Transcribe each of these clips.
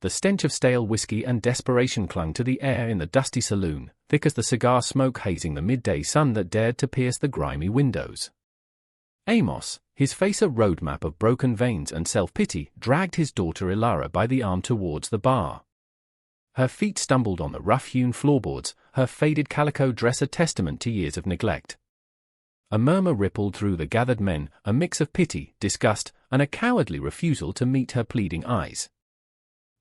The stench of stale whiskey and desperation clung to the air in the dusty saloon, thick as the cigar smoke hazing the midday sun that dared to pierce the grimy windows. Amos, his face a roadmap of broken veins and self-pity, dragged his daughter Ilara by the arm towards the bar. Her feet stumbled on the rough-hewn floorboards, her faded calico dress a testament to years of neglect. A murmur rippled through the gathered men, a mix of pity, disgust, and a cowardly refusal to meet her pleading eyes.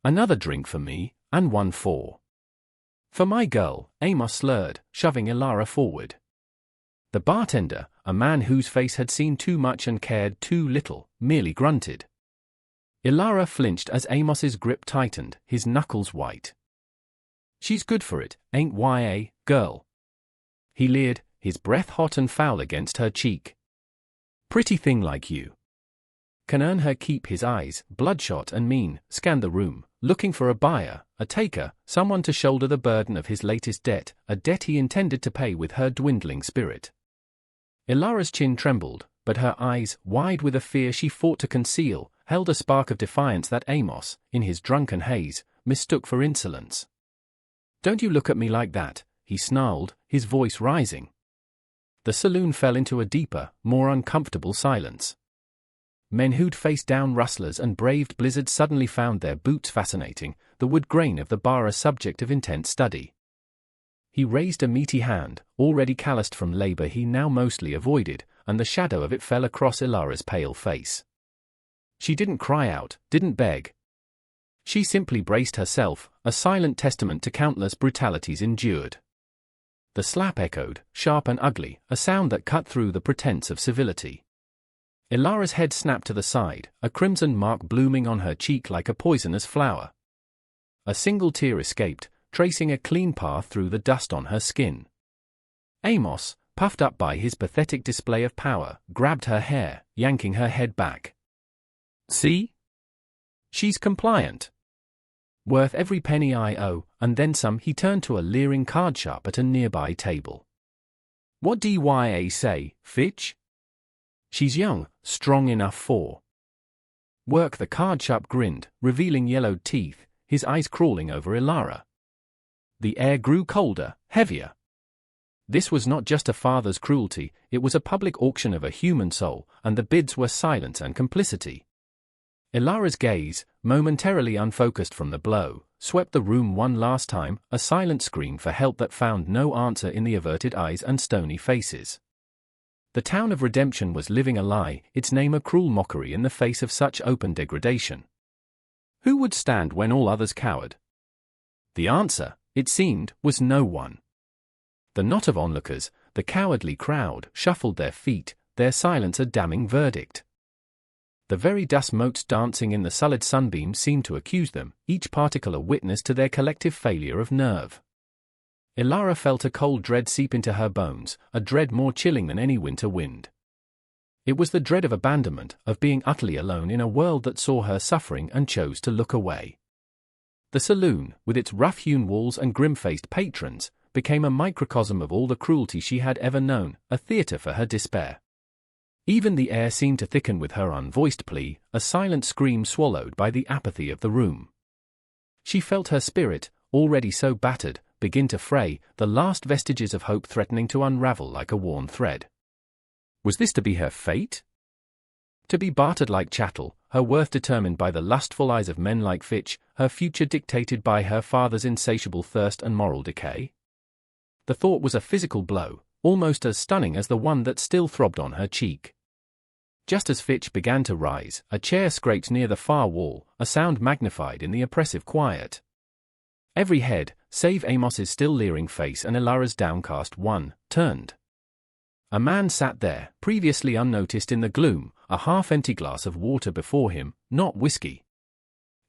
"Another drink for me, and one for my girl," Amos slurred, shoving Ilara forward. The bartender, a man whose face had seen too much and cared too little, merely grunted. Ilara flinched as Amos's grip tightened, his knuckles white. "She's good for it, ain't ya, girl?" He leered, his breath hot and foul against her cheek. "Pretty thing like you can earn her keep." His eyes, bloodshot and mean, scanned the room, looking for a buyer, a taker, someone to shoulder the burden of his latest debt, a debt he intended to pay with her dwindling spirit. Ilara's chin trembled, but her eyes, wide with a fear she fought to conceal, held a spark of defiance that Amos, in his drunken haze, mistook for insolence. "Don't you look at me like that," he snarled, his voice rising. The saloon fell into a deeper, more uncomfortable silence. Men who'd faced down rustlers and braved blizzards suddenly found their boots fascinating, the wood grain of the bar a subject of intense study. He raised a meaty hand, already calloused from labor he now mostly avoided, and the shadow of it fell across Ilara's pale face. She didn't cry out, didn't beg. She simply braced herself, a silent testament to countless brutalities endured. The slap echoed, sharp and ugly, a sound that cut through the pretense of civility. Ilara's head snapped to the side, a crimson mark blooming on her cheek like a poisonous flower. A single tear escaped, tracing a clean path through the dust on her skin. Amos, puffed up by his pathetic display of power, grabbed her hair, yanking her head back. "See? She's compliant. Worth every penny I owe, and then some." He turned to a leering cardsharp at a nearby table. "What d'ya say, Fitch? She's young, strong enough for work." The cardsharp grinned, revealing yellowed teeth, his eyes crawling over Ilara. The air grew colder, heavier. This was not just a father's cruelty, it was a public auction of a human soul, and the bids were silence and complicity. Ilara's gaze, momentarily unfocused from the blow, swept the room one last time, a silent scream for help that found no answer in the averted eyes and stony faces. The town of redemption was living a lie, its name a cruel mockery in the face of such open degradation. Who would stand when all others cowered? The answer, it seemed, was no one. The knot of onlookers, the cowardly crowd, shuffled their feet, their silence a damning verdict. The very dust motes dancing in the sullied sunbeam seemed to accuse them, each particle a witness to their collective failure of nerve. Ilara felt a cold dread seep into her bones, a dread more chilling than any winter wind. It was the dread of abandonment, of being utterly alone in a world that saw her suffering and chose to look away. The saloon, with its rough-hewn walls and grim-faced patrons, became a microcosm of all the cruelty she had ever known, a theater for her despair. Even the air seemed to thicken with her unvoiced plea, a silent scream swallowed by the apathy of the room. She felt her spirit, already so battered, begin to fray, the last vestiges of hope threatening to unravel like a worn thread. Was this to be her fate? To be bartered like chattel, her worth determined by the lustful eyes of men like Fitch, her future dictated by her father's insatiable thirst and moral decay? The thought was a physical blow, almost as stunning as the one that still throbbed on her cheek. Just as Fitch began to rise, a chair scraped near the far wall, a sound magnified in the oppressive quiet. Every head, save Amos's still leering face and Ilara's downcast one, turned. A man sat there, previously unnoticed in the gloom, a half-empty glass of water before him, not whiskey.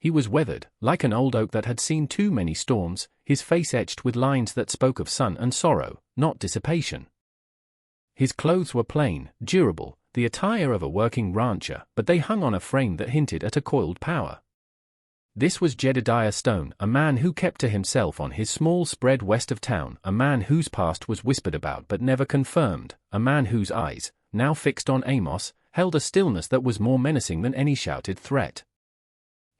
He was weathered, like an old oak that had seen too many storms, his face etched with lines that spoke of sun and sorrow, not dissipation. His clothes were plain, durable, the attire of a working rancher, but they hung on a frame that hinted at a coiled power. This was Jedediah Stone, a man who kept to himself on his small spread west of town, a man whose past was whispered about but never confirmed, a man whose eyes, now fixed on Amos, held a stillness that was more menacing than any shouted threat.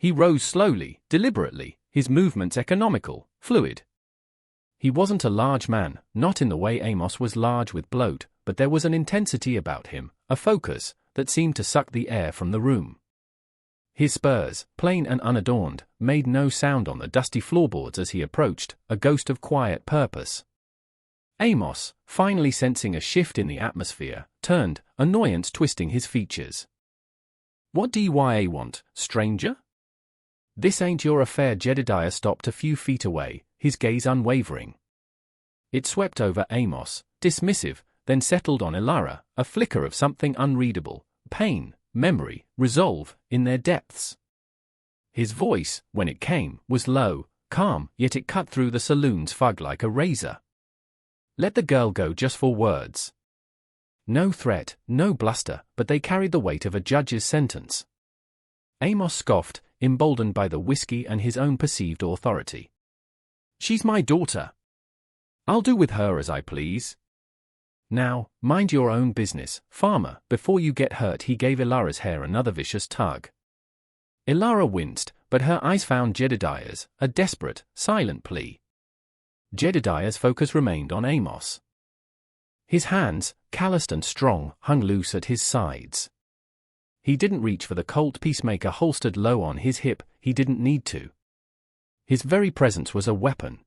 He rose slowly, deliberately, his movements economical, fluid. He wasn't a large man, not in the way Amos was large with bloat, but there was an intensity about him, a focus, that seemed to suck the air from the room. His spurs, plain and unadorned, made no sound on the dusty floorboards as he approached, a ghost of quiet purpose. Amos, finally sensing a shift in the atmosphere, turned, annoyance twisting his features. "What do you want, stranger?" "This ain't your affair." Jedediah stopped a few feet away, his gaze unwavering. It swept over Amos, dismissive, then settled on Elara, a flicker of something unreadable, pain, memory, resolve, in their depths. His voice, when it came, was low, calm, yet it cut through the saloon's fog like a razor. Let the girl go just for words. No threat, no bluster, but they carried the weight of a judge's sentence. Amos scoffed, emboldened by the whiskey and his own perceived authority. "She's my daughter. I'll do with her as I please. Now, mind your own business, farmer, before you get hurt." He gave Elara's hair another vicious tug. Elara winced, but her eyes found Jedediah's, a desperate, silent plea. Jedediah's focus remained on Amos. His hands, calloused and strong, hung loose at his sides. He didn't reach for the Colt Peacemaker holstered low on his hip, he didn't need to. His very presence was a weapon.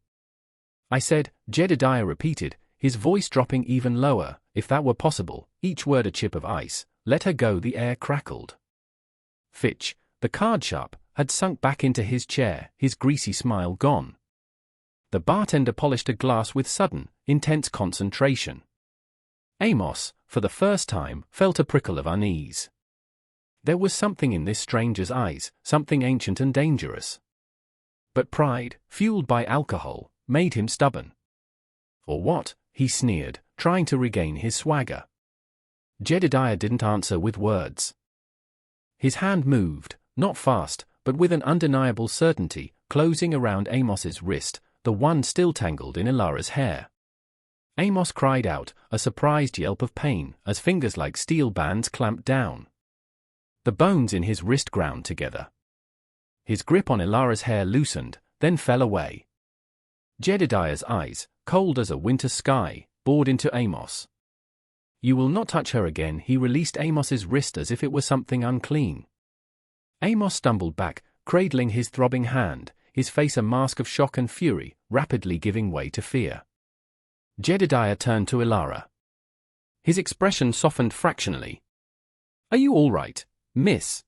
"I said," Jedediah repeated, his voice dropping even lower, if that were possible, each word a chip of ice. "Let her go." The air crackled. Fitch, the card sharp, had sunk back into his chair, his greasy smile gone. The bartender polished a glass with sudden, intense concentration. Amos, for the first time, felt a prickle of unease. There was something in this stranger's eyes, something ancient and dangerous. But pride, fueled by alcohol, made him stubborn. "Or what?" he sneered, trying to regain his swagger. Jedediah didn't answer with words. His hand moved, not fast, but with an undeniable certainty, closing around Amos's wrist, the one still tangled in Elara's hair. Amos cried out, a surprised yelp of pain, as fingers like steel bands clamped down. The bones in his wrist ground together. His grip on Elara's hair loosened, then fell away. Jedediah's eyes, cold as a winter sky, bored into Amos. "You will not touch her again." He released Amos's wrist as if it were something unclean. Amos stumbled back, cradling his throbbing hand, his face a mask of shock and fury, rapidly giving way to fear. Jedediah turned to Elara. His expression softened fractionally. "Are you all right, miss?"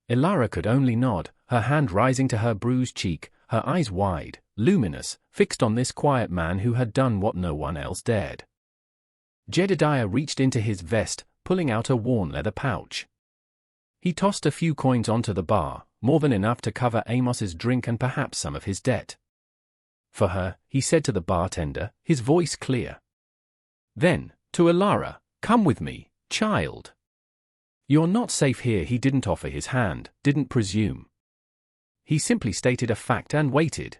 Elara could only nod, her hand rising to her bruised cheek, her eyes wide, luminous, fixed on this quiet man who had done what no one else dared. Jedediah reached into his vest, pulling out a worn leather pouch. He tossed a few coins onto the bar, more than enough to cover Amos's drink and perhaps some of his debt. "For her," he said to the bartender, his voice clear. Then, to Elara, "Come with me, child. You're not safe here." He didn't offer his hand, didn't presume. He simply stated a fact and waited.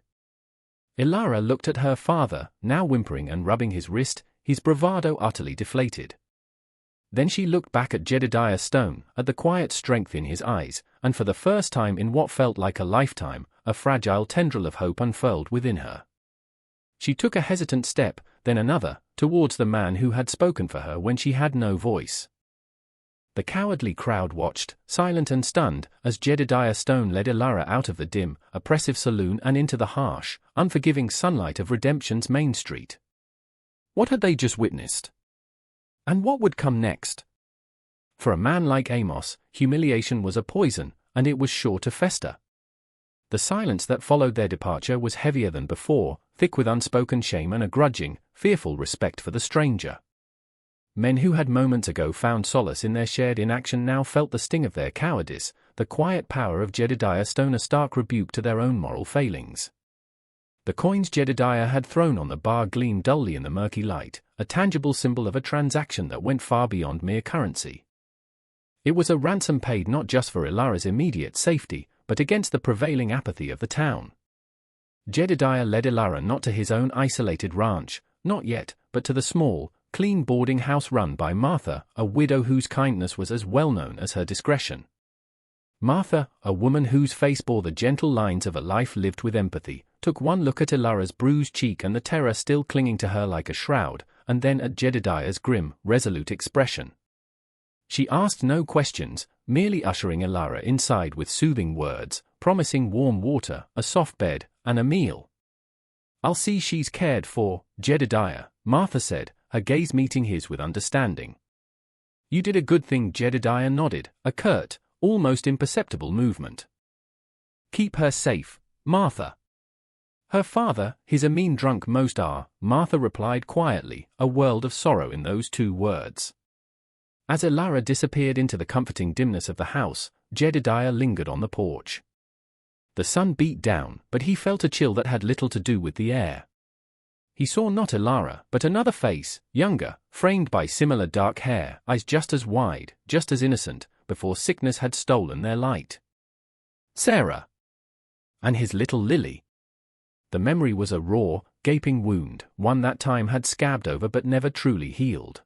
Elara looked at her father, now whimpering and rubbing his wrist, his bravado utterly deflated. Then she looked back at Jedediah Stone, at the quiet strength in his eyes, and for the first time in what felt like a lifetime, a fragile tendril of hope unfurled within her. She took a hesitant step, then another, towards the man who had spoken for her when she had no voice. The cowardly crowd watched, silent and stunned, as Jedediah Stone led Elara out of the dim, oppressive saloon and into the harsh, unforgiving sunlight of Redemption's Main Street. What had they just witnessed? And what would come next? For a man like Amos, humiliation was a poison, and it was sure to fester. The silence that followed their departure was heavier than before, thick with unspoken shame and a grudging, fearful respect for the stranger. Men who had moments ago found solace in their shared inaction now felt the sting of their cowardice, the quiet power of Jedediah Stone, a stark rebuke to their own moral failings. The coins Jedediah had thrown on the bar gleamed dully in the murky light, a tangible symbol of a transaction that went far beyond mere currency. It was a ransom paid not just for Elara's immediate safety, but against the prevailing apathy of the town. Jedediah led Elara not to his own isolated ranch, not yet, but to the small, clean boarding house run by Martha, a widow whose kindness was as well known as her discretion. Martha, a woman whose face bore the gentle lines of a life lived with empathy, took one look at Ilara's bruised cheek and the terror still clinging to her like a shroud, and then at Jedediah's grim, resolute expression. She asked no questions, merely ushering Ilara inside with soothing words, promising warm water, a soft bed, and a meal. "I'll see she's cared for, Jedediah," Martha said, her gaze meeting his with understanding. "You did a good thing," Jedediah nodded, a curt, almost imperceptible movement. "Keep her safe, Martha." "Her father, he's a mean drunk, most are," Martha replied quietly, a world of sorrow in those two words. As Ilara disappeared into the comforting dimness of the house, Jedediah lingered on the porch. The sun beat down, but he felt a chill that had little to do with the air. He saw not Ilara, but another face, younger, framed by similar dark hair, eyes just as wide, just as innocent, before sickness had stolen their light. Sarah. And his little Lily. The memory was a raw, gaping wound, one that time had scabbed over but never truly healed.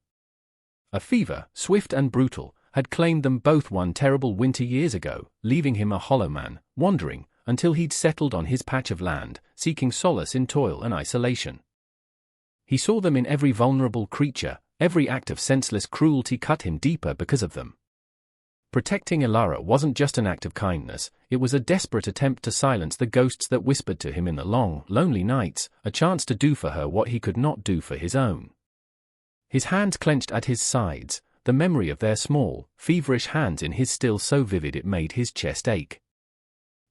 A fever, swift and brutal, had claimed them both one terrible winter years ago, leaving him a hollow man, wandering, until he'd settled on his patch of land, seeking solace in toil and isolation. He saw them in every vulnerable creature, every act of senseless cruelty cut him deeper because of them. Protecting Ilara wasn't just an act of kindness, it was a desperate attempt to silence the ghosts that whispered to him in the long, lonely nights, a chance to do for her what he could not do for his own. His hands clenched at his sides, the memory of their small, feverish hands in his still so vivid it made his chest ache.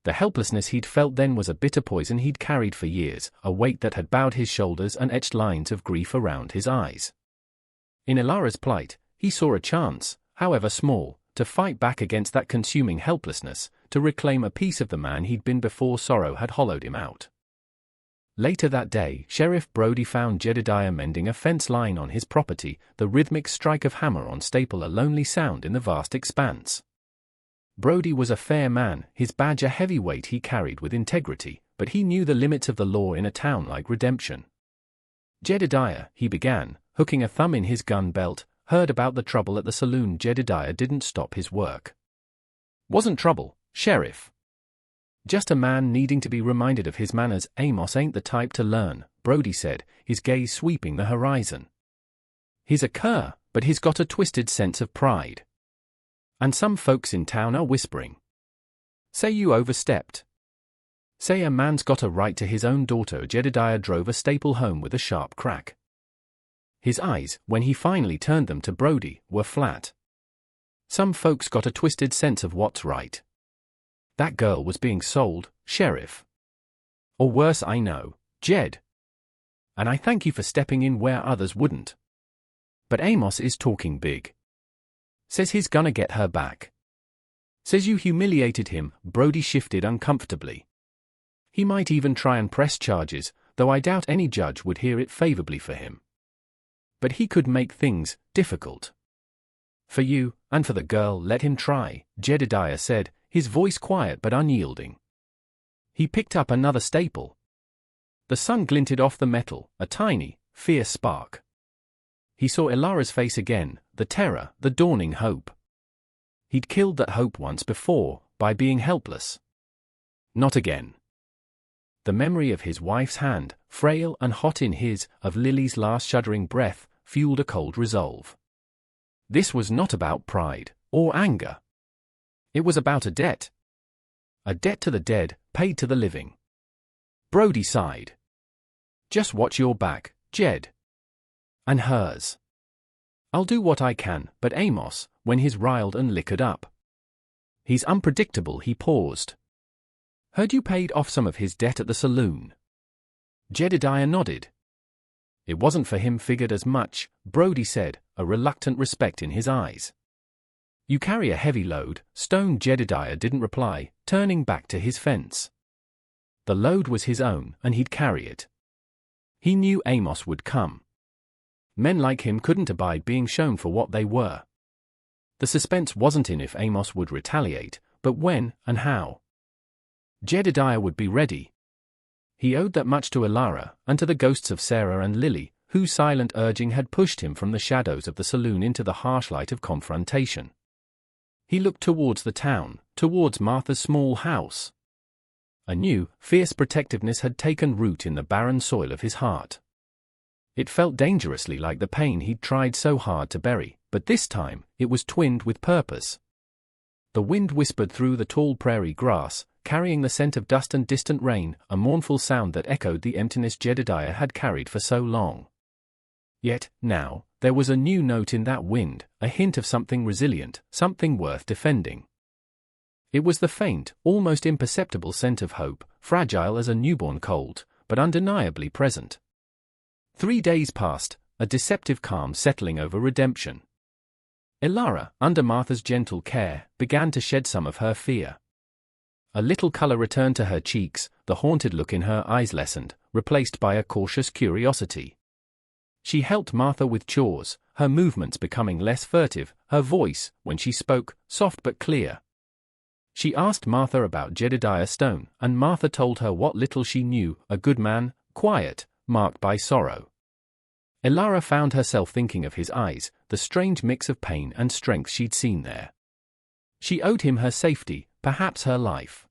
The helplessness he'd felt then was a bitter poison he'd carried for years, a weight that had bowed his shoulders and etched lines of grief around his eyes. In Ilara's plight, he saw a chance, however small, to fight back against that consuming helplessness, to reclaim a piece of the man he'd been before sorrow had hollowed him out. Later that day, Sheriff Brody found Jedediah mending a fence line on his property, the rhythmic strike of hammer on staple a lonely sound in the vast expanse. Brody was a fair man, his badge a heavy weight he carried with integrity, but he knew the limits of the law in a town like Redemption. "Jedediah," he began, hooking a thumb in his gun belt, "heard about the trouble at the saloon." Jedediah didn't stop his work. "Wasn't trouble, Sheriff. Just a man needing to be reminded of his manners." "Amos ain't the type to learn," Brody said, his gaze sweeping the horizon. "He's a cur, but he's got a twisted sense of pride. And some folks in town are whispering. Say you overstepped. Say a man's got a right to his own daughter." Jedediah drove a staple home with a sharp crack. His eyes, when he finally turned them to Brody, were flat. "Some folks got a twisted sense of what's right. That girl was being sold, Sheriff. Or worse, I know, Jed. And I thank you for stepping in where others wouldn't. But Amos is talking big. Says he's gonna get her back. Says you humiliated him." Brody shifted uncomfortably. "He might even try and press charges, though I doubt any judge would hear it favorably for him. But he could make things difficult. For you, and for the girl." "Let him try," Jedediah said, his voice quiet but unyielding. He picked up another staple. The sun glinted off the metal, a tiny, fierce spark. He saw Ilara's face again, the terror, the dawning hope. He'd killed that hope once before, by being helpless. Not again. The memory of his wife's hand, frail and hot in his, of Lily's last shuddering breath, fueled a cold resolve. This was not about pride, or anger. It was about a debt. A debt to the dead, paid to the living. Brody sighed. "Just watch your back, Jed." And hers. "I'll do what I can," but Amos, when he's riled and liquored up. "He's unpredictable." He paused. "Heard you paid off some of his debt at the saloon." Jedediah nodded. "It wasn't for him." "Figured as much," Brody said, a reluctant respect in his eyes. "You carry a heavy load, Stone." Jedediah didn't reply, turning back to his fence. The load was his own, and he'd carry it. He knew Amos would come. Men like him couldn't abide being shown for what they were. The suspense wasn't in if Amos would retaliate, but when and how. Jedediah would be ready. He owed that much to Ilara, and to the ghosts of Sarah and Lily, whose silent urging had pushed him from the shadows of the saloon into the harsh light of confrontation. He looked towards the town, towards Martha's small house. A new, fierce protectiveness had taken root in the barren soil of his heart. It felt dangerously like the pain he'd tried so hard to bury, but this time, it was twinned with purpose. The wind whispered through the tall prairie grass, carrying the scent of dust and distant rain, a mournful sound that echoed the emptiness Jedediah had carried for so long. Yet, now, there was a new note in that wind, a hint of something resilient, something worth defending. It was the faint, almost imperceptible scent of hope, fragile as a newborn colt, but undeniably present. 3 days passed, a deceptive calm settling over redemption. Elara, under Martha's gentle care, began to shed some of her fear. A little color returned to her cheeks, the haunted look in her eyes lessened, replaced by a cautious curiosity. She helped Martha with chores, her movements becoming less furtive, her voice, when she spoke, soft but clear. She asked Martha about Jedediah Stone, and Martha told her what little she knew, a good man, quiet, marked by sorrow. Elara found herself thinking of his eyes, the strange mix of pain and strength she'd seen there. She owed him her safety, perhaps her life.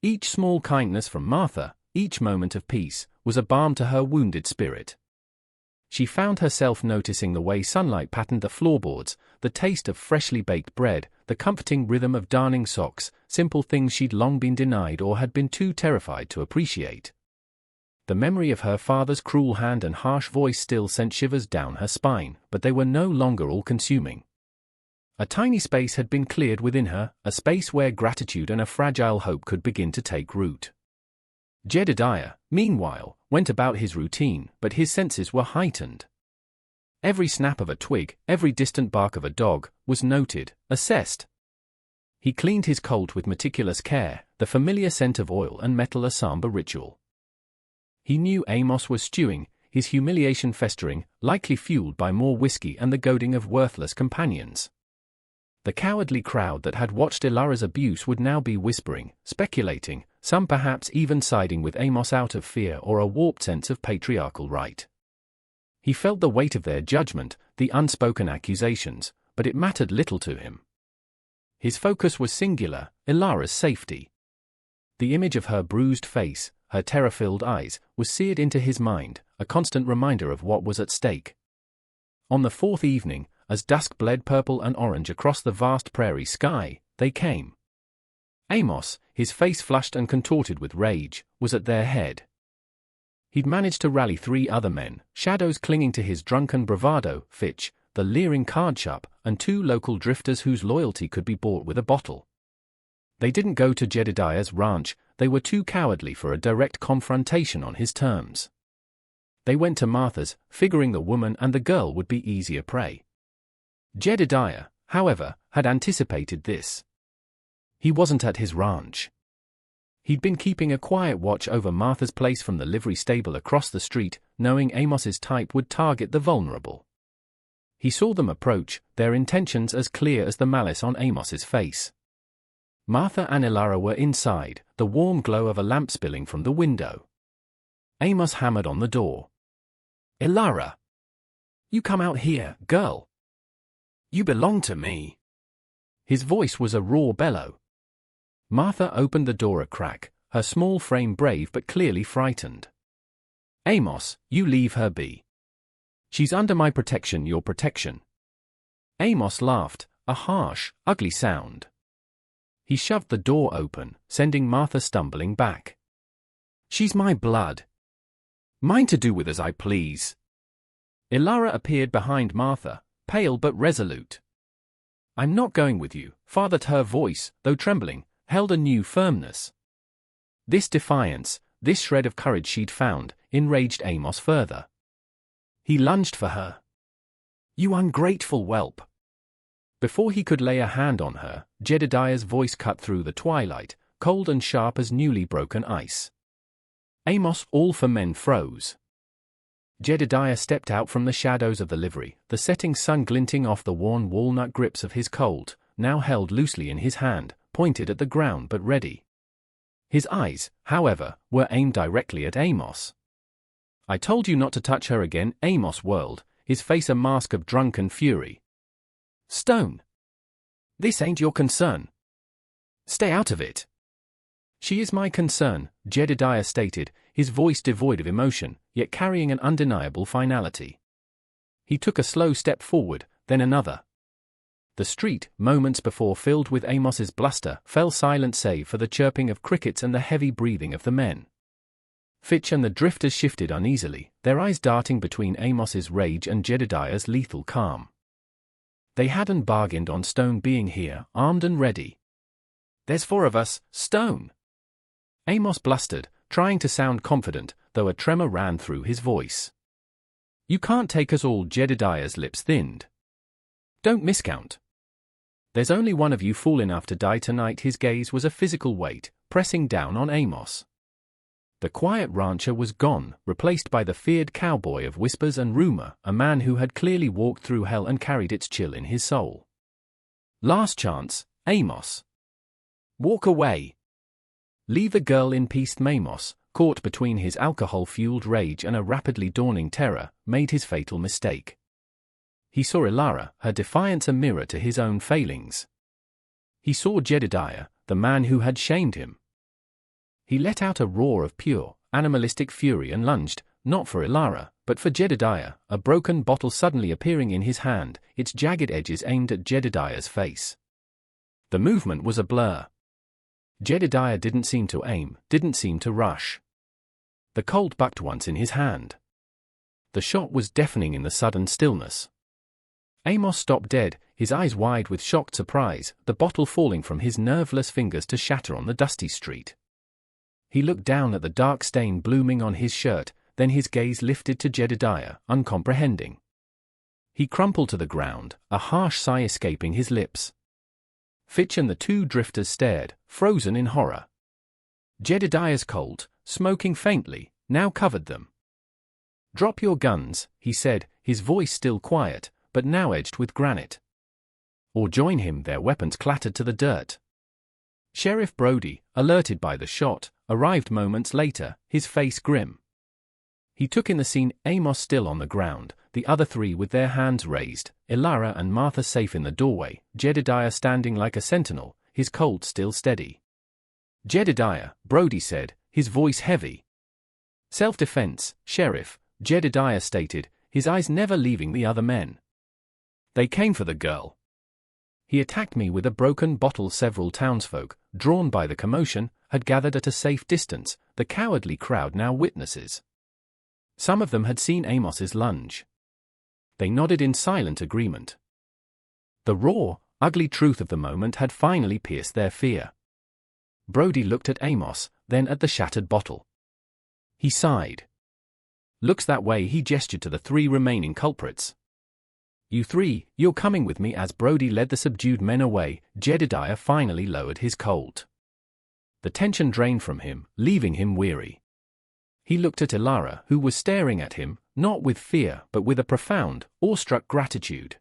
Each small kindness from Martha, each moment of peace, was a balm to her wounded spirit. She found herself noticing the way sunlight patterned the floorboards, the taste of freshly baked bread, the comforting rhythm of darning socks, simple things she'd long been denied or had been too terrified to appreciate. The memory of her father's cruel hand and harsh voice still sent shivers down her spine, but they were no longer all-consuming. A tiny space had been cleared within her, a space where gratitude and a fragile hope could begin to take root. Jedediah, meanwhile, went about his routine, but his senses were heightened. Every snap of a twig, every distant bark of a dog, was noted, assessed. He cleaned his colt with meticulous care, the familiar scent of oil and metal a somber ritual. He knew Amos was stewing, his humiliation festering, likely fueled by more whiskey and the goading of worthless companions. The cowardly crowd that had watched Elara's abuse would now be whispering, speculating, some perhaps even siding with Amos out of fear or a warped sense of patriarchal right. He felt the weight of their judgment, the unspoken accusations, but it mattered little to him. His focus was singular, Elara's safety. The image of her bruised face, her terror-filled eyes, was seared into his mind, a constant reminder of what was at stake. On the 4th evening, as dusk bled purple and orange across the vast prairie sky, they came. Amos, his face flushed and contorted with rage, was at their head. He'd managed to rally 3 other men, shadows clinging to his drunken bravado, Fitch, the leering card-sharp, and 2 local drifters whose loyalty could be bought with a bottle. They didn't go to Jedediah's ranch, they were too cowardly for a direct confrontation on his terms. They went to Martha's, figuring the woman and the girl would be easier prey. Jedediah, however, had anticipated this. He wasn't at his ranch. He'd been keeping a quiet watch over Martha's place from the livery stable across the street, knowing Amos's type would target the vulnerable. He saw them approach, their intentions as clear as the malice on Amos's face. Martha and Elara were inside, the warm glow of a lamp spilling from the window. Amos hammered on the door. "Elara! You come out here, girl! You belong to me!" His voice was a raw bellow. Martha opened the door a crack, her small frame brave but clearly frightened. "Amos, you leave her be. She's under my protection, your protection." Amos laughed, a harsh, ugly sound. He shoved the door open, sending Martha stumbling back. "She's my blood. Mine to do with as I please." Elara appeared behind Martha, pale but resolute. "I'm not going with you," Father. Her voice, though trembling, held a new firmness. This defiance, this shred of courage she'd found, enraged Amos further. He lunged for her. "You ungrateful whelp!" Before he could lay a hand on her, Jedediah's voice cut through the twilight, cold and sharp as newly broken ice. Amos, all for men, froze. Jedediah stepped out from the shadows of the livery, the setting sun glinting off the worn walnut grips of his colt, now held loosely in his hand, pointed at the ground but ready. His eyes, however, were aimed directly at Amos. "I told you not to touch her again," Amos whirled, his face a mask of drunken fury. "Stone! This ain't your concern. Stay out of it. She is my concern, Jedediah stated, his voice devoid of emotion, yet carrying an undeniable finality. He took a slow step forward, then another. The street, moments before filled with Amos's bluster, fell silent save for the chirping of crickets and the heavy breathing of the men. Fitch and the drifters shifted uneasily, their eyes darting between Amos's rage and Jedediah's lethal calm. They hadn't bargained on Stone being here, armed and ready. There's 4 of us, Stone. Amos blustered, trying to sound confident, though a tremor ran through his voice. You can't take us all. Jedediah's lips thinned. Don't miscount. There's only one of you fool enough to die tonight. His gaze was a physical weight, pressing down on Amos. The quiet rancher was gone, replaced by the feared cowboy of whispers and rumor, a man who had clearly walked through hell and carried its chill in his soul. Last chance, Amos. Walk away. Leave the girl in peace. Amos, caught between his alcohol-fueled rage and a rapidly dawning terror, made his fatal mistake. He saw Ilara, her defiance a mirror to his own failings. He saw Jedediah, the man who had shamed him. He let out a roar of pure, animalistic fury and lunged, not for Ilara, but for Jedediah, a broken bottle suddenly appearing in his hand, its jagged edges aimed at Jedediah's face. The movement was a blur. Jedediah didn't seem to aim, didn't seem to rush. The Colt bucked once in his hand. The shot was deafening in the sudden stillness. Amos stopped dead, his eyes wide with shocked surprise, the bottle falling from his nerveless fingers to shatter on the dusty street. He looked down at the dark stain blooming on his shirt, then his gaze lifted to Jedediah, uncomprehending. He crumpled to the ground, a harsh sigh escaping his lips. Fitch and the 2 drifters stared, frozen in horror. Jedediah's Colt, smoking faintly, now covered them. Drop your guns, he said, his voice still quiet, but now edged with granite. Or join him. Their weapons clattered to the dirt. Sheriff Brody, alerted by the shot, arrived moments later, his face grim. He took in the scene, Amos still on the ground, the other 3 with their hands raised, Ilara and Martha safe in the doorway, Jedediah standing like a sentinel, his Colt still steady. Jedediah, Brody said, his voice heavy. Self-defense, Sheriff, Jedediah stated, his eyes never leaving the other men. They came for the girl. He attacked me with a broken bottle. Several townsfolk, drawn by the commotion, had gathered at a safe distance, the cowardly crowd now witnesses. Some of them had seen Amos's lunge. They nodded in silent agreement. The raw, ugly truth of the moment had finally pierced their fear. Brody looked at Amos, then at the shattered bottle. He sighed. Looks that way. He gestured to the 3 remaining culprits. You 3, you're coming with me. As Brody led the subdued men away, Jedediah finally lowered his Colt. The tension drained from him, leaving him weary. He looked at Ilara, who was staring at him, not with fear but with a profound, awestruck gratitude.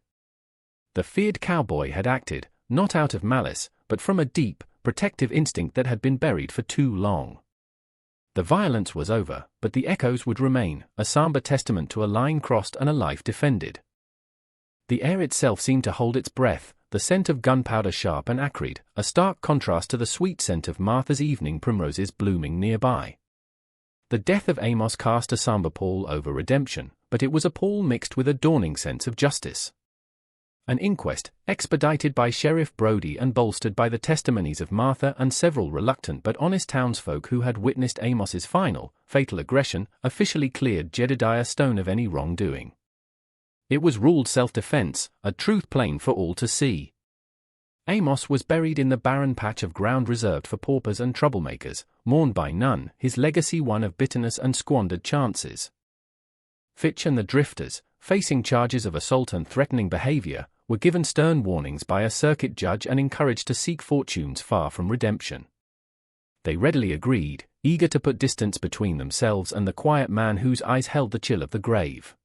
The feared cowboy had acted, not out of malice, but from a deep, protective instinct that had been buried for too long. The violence was over, but the echoes would remain, a somber testament to a line crossed and a life defended. The air itself seemed to hold its breath, the scent of gunpowder sharp and acrid, a stark contrast to the sweet scent of Martha's evening primroses blooming nearby. The death of Amos cast a somber pall over redemption, but it was a pall mixed with a dawning sense of justice. An inquest, expedited by Sheriff Brody and bolstered by the testimonies of Martha and several reluctant but honest townsfolk who had witnessed Amos's final, fatal aggression, officially cleared Jedediah Stone of any wrongdoing. It was ruled self-defense, a truth plain for all to see. Amos was buried in the barren patch of ground reserved for paupers and troublemakers, mourned by none, his legacy one of bitterness and squandered chances. Fitch and the drifters, facing charges of assault and threatening behavior, were given stern warnings by a circuit judge and encouraged to seek fortunes far from redemption. They readily agreed, eager to put distance between themselves and the quiet man whose eyes held the chill of the grave.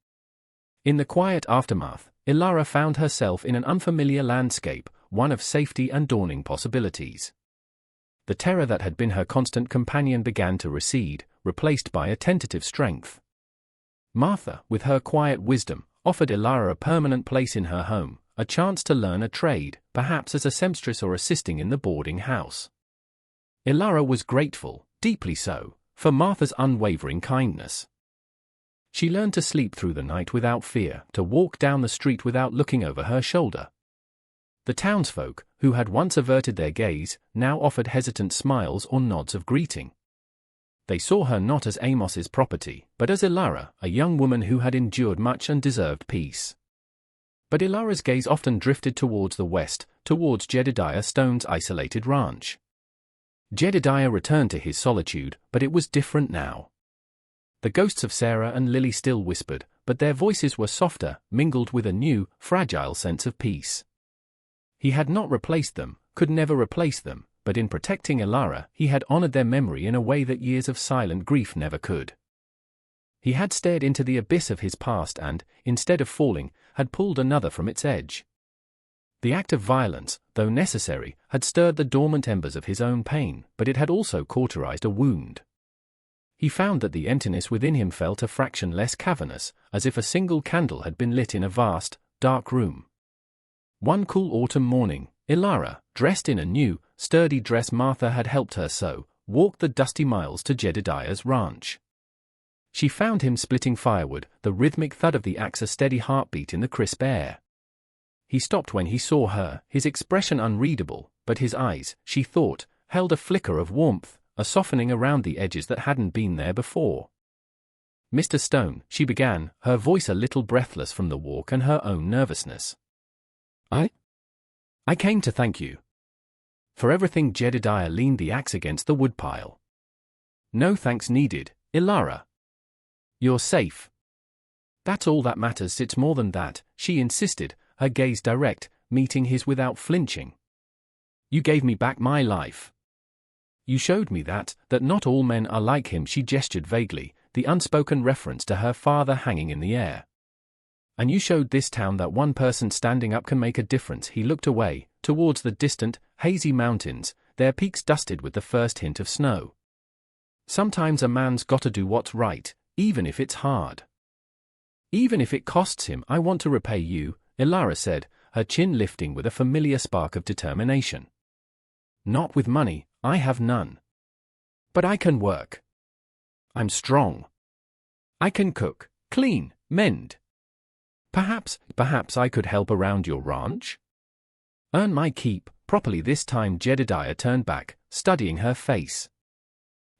In the quiet aftermath, Ilara found herself in an unfamiliar landscape, one of safety and dawning possibilities. The terror that had been her constant companion began to recede, replaced by a tentative strength. Martha, with her quiet wisdom, offered Ilara a permanent place in her home, a chance to learn a trade, perhaps as a seamstress or assisting in the boarding house. Ilara was grateful, deeply so, for Martha's unwavering kindness. She learned to sleep through the night without fear, to walk down the street without looking over her shoulder. The townsfolk, who had once averted their gaze, now offered hesitant smiles or nods of greeting. They saw her not as Amos's property, but as Ilara, a young woman who had endured much and deserved peace. But Ilara's gaze often drifted towards the west, towards Jedediah Stone's isolated ranch. Jedediah returned to his solitude, but it was different now. The ghosts of Sarah and Lily still whispered, but their voices were softer, mingled with a new, fragile sense of peace. He had not replaced them, could never replace them, but in protecting Ilara, he had honored their memory in a way that years of silent grief never could. He had stared into the abyss of his past and, instead of falling, had pulled another from its edge. The act of violence, though necessary, had stirred the dormant embers of his own pain, but it had also cauterized a wound. He found that the emptiness within him felt a fraction less cavernous, as if a single candle had been lit in a vast, dark room. One cool autumn morning, Ilara, dressed in a new, sturdy dress Martha had helped her sew, walked the dusty miles to Jedediah's ranch. She found him splitting firewood, the rhythmic thud of the axe a steady heartbeat in the crisp air. He stopped when he saw her, his expression unreadable, but his eyes, she thought, held a flicker of warmth, a softening around the edges that hadn't been there before. "Mr. Stone," she began, her voice a little breathless from the walk and her own nervousness. I came to thank you for everything." Jedediah leaned the axe against the woodpile. "No thanks needed, Ilara. You're safe. That's all that matters." "It's more than that," she insisted, her gaze direct, meeting his without flinching. "You gave me back my life. You showed me that not all men are like him." She gestured vaguely, the unspoken reference to her father hanging in the air. "And you showed this town that one person standing up can make a difference." He looked away, towards the distant, hazy mountains, their peaks dusted with the first hint of snow. "Sometimes a man's gotta do what's right, even if it's hard. Even if it costs him." "I want to repay you," Ilara said, her chin lifting with a familiar spark of determination. "Not with money, I have none. But I can work. I'm strong. I can cook, clean, mend. Perhaps I could help around your ranch? Earn my keep, properly." This time Jedediah turned back, studying her face.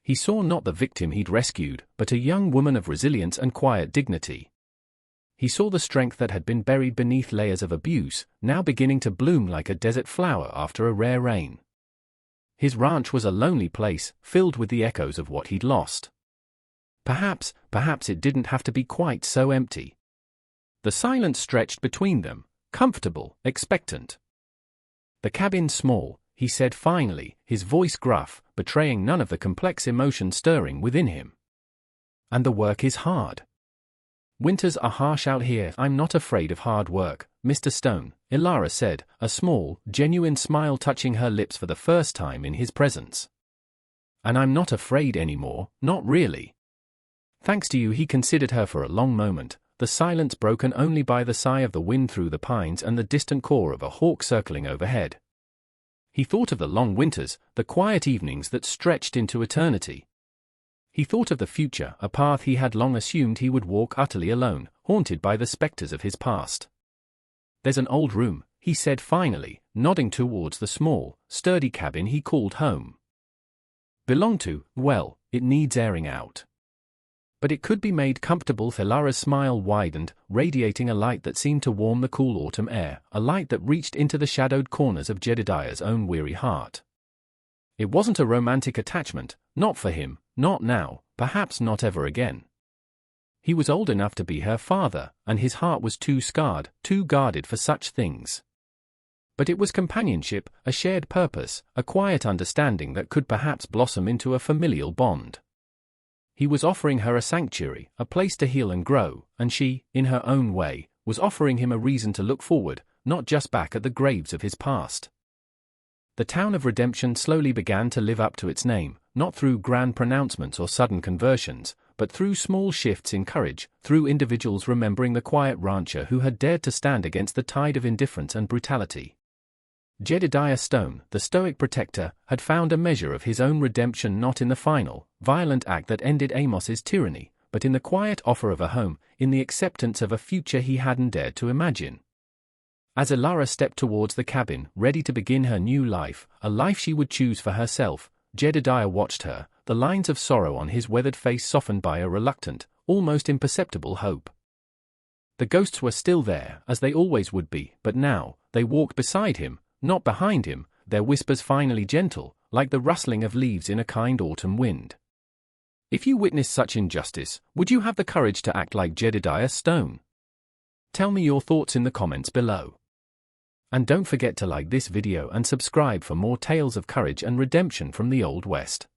He saw not the victim he'd rescued, but a young woman of resilience and quiet dignity. He saw the strength that had been buried beneath layers of abuse, now beginning to bloom like a desert flower after a rare rain. His ranch was a lonely place, filled with the echoes of what he'd lost. Perhaps it didn't have to be quite so empty. The silence stretched between them, comfortable, expectant. "The cabin's small," he said finally, his voice gruff, betraying none of the complex emotion stirring within him. "And the work is hard. Winters are harsh out here." "I'm not afraid of hard work, Mr. Stone," Ilara said, a small, genuine smile touching her lips for the first time in his presence. "And I'm not afraid anymore, not really. Thanks to you." He considered her for a long moment, the silence broken only by the sigh of the wind through the pines and the distant caw of a hawk circling overhead. He thought of the long winters, the quiet evenings that stretched into eternity. He thought of the future, a path he had long assumed he would walk utterly alone, haunted by the specters of his past. "There's an old room," he said finally, nodding towards the small, sturdy cabin he called home. "Belonged to, well, it needs airing out. But it could be made comfortable." Ilara's smile widened, radiating a light that seemed to warm the cool autumn air, a light that reached into the shadowed corners of Jedediah's own weary heart. It wasn't a romantic attachment, not for him, not now, perhaps not ever again. He was old enough to be her father, and his heart was too scarred, too guarded for such things. But it was companionship, a shared purpose, a quiet understanding that could perhaps blossom into a familial bond. He was offering her a sanctuary, a place to heal and grow, and she, in her own way, was offering him a reason to look forward, not just back at the graves of his past. The town of redemption slowly began to live up to its name, not through grand pronouncements or sudden conversions, but through small shifts in courage, through individuals remembering the quiet rancher who had dared to stand against the tide of indifference and brutality. Jedediah Stone, the stoic protector, had found a measure of his own redemption not in the final, violent act that ended Amos's tyranny, but in the quiet offer of a home, in the acceptance of a future he hadn't dared to imagine. As Alara stepped towards the cabin, ready to begin her new life, a life she would choose for herself, Jedediah watched her, the lines of sorrow on his weathered face softened by a reluctant, almost imperceptible hope. The ghosts were still there, as they always would be, but now, they walked beside him, not behind him, their whispers finally gentle, like the rustling of leaves in a kind autumn wind. If you witnessed such injustice, would you have the courage to act like Jedediah Stone? Tell me your thoughts in the comments below. And don't forget to like this video and subscribe for more tales of courage and redemption from the Old West.